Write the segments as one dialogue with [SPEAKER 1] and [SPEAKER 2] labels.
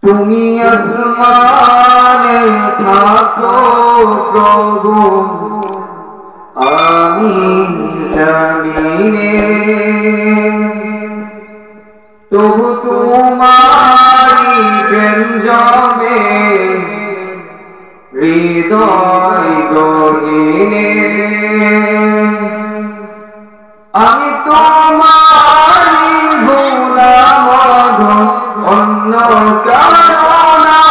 [SPEAKER 1] তুমি আসমানে থাকো প্রভু, আমি জমিনে, তবু তোমারি প্রেম জমে হৃদয় গহীনে। আমি তোমারি গোলাম অন্য কারো না,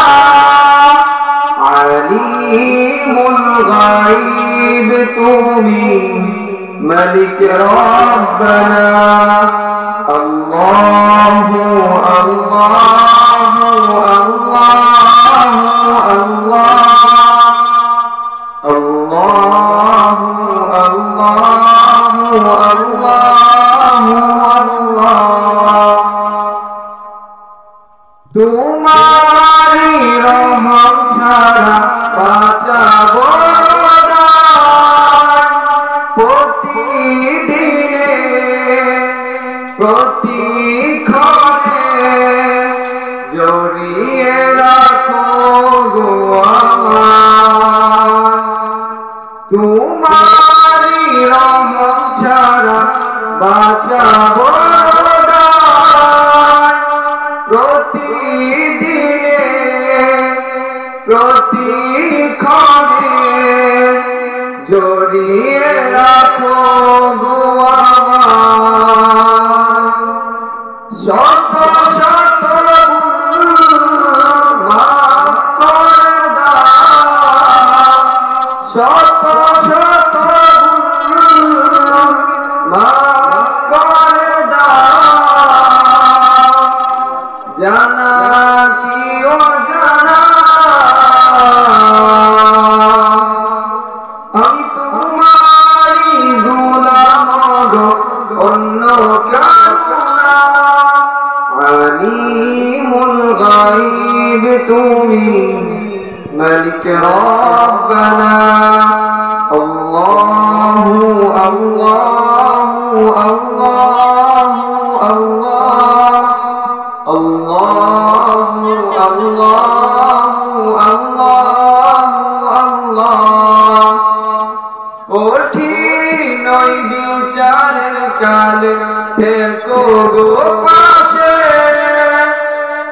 [SPEAKER 1] আলিমুল গায়ব তুমি মালিক রব্বানা। আল্লাহু আল্লাহু আল্লাহু আল্লাহ, আল্লাহু আল্লাহু আল্লাহু আল্লাহ। তোমারি রহমত ছাড়া বাঁচাবো না, প্রতিদিনে প্রতিক্ষণে জড়িয়ে রাখো গো আমায়। তোমারি রহমত ছাড়া বাঁচাবো না, প্রতিদিনে প্রতিক্ষণে জড়িয়ে রাখো গো আমায়। শত শত ভুল মাফ করে দাও, শত শত ভুল মাফ করে দাও, জানা কি অজানা আমি তোমারি গোলাম গো, অন্য কারো না। আলিমুল গায়ব তুমি মালিক রব্বানা। আল্লাহু আল্লাহু আল্লাহু আল্লাহ, আল্লাহু আল্লাহু আল্লাহু আল্লাহ। কঠিন ওই বিচারের কালে থেকো গো পাশে,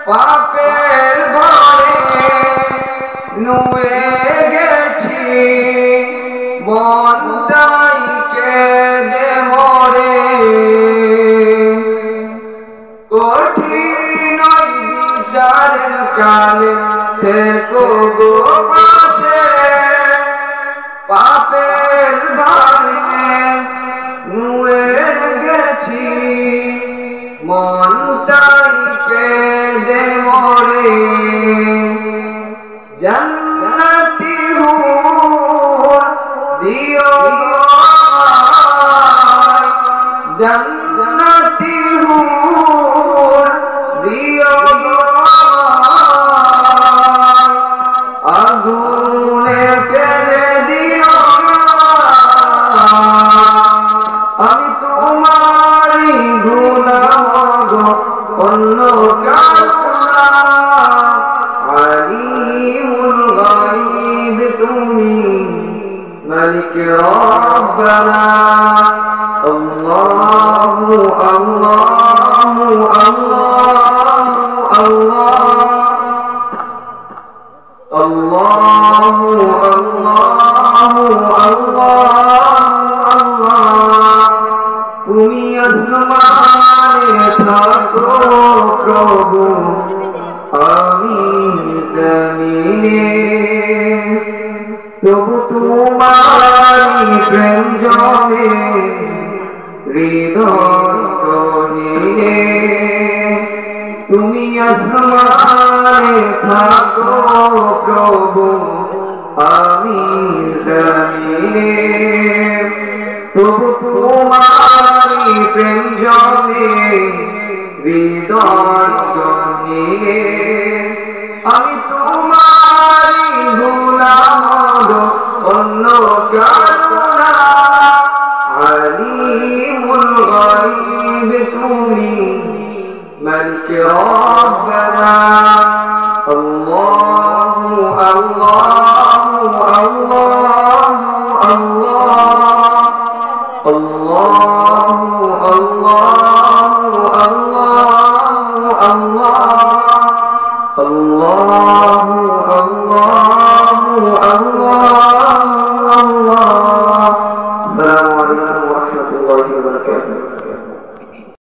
[SPEAKER 1] পাপের ঘরে নুয়ে গেছি মনটাই কেঁদে মরে। কঠিন ওই বিচারের কালে থেকো গো পাশে, পাপের ঘরে নুয়ে গেছি মনটাই কেঁদে মরে। জান্নাতি হুর দিও আমায়, জান্নাতি হুর দিও আমায়, আগুনে ফেলে দিও না। আমি তোমারি গোলাম গো, অন্য কারো না। আলিমুল গায়ব তুমি মালিক রব্বানা। আল্লাহু আল্লাহু আল্লাহু আল্লাহ, আল্লাহু আল্লাহু আল্লাহু আল্লাহ। তুমি আসমানে থাকো প্রভু, আমি জমিনে, তবু তোমারি প্রেম জমে হৃদয় গহীনে। তুমি আসমানে থাকো প্রভু, আমি জমিনে, তবু তোমারি প্রেম জমে হৃদয় গহীনে। আমি তোমার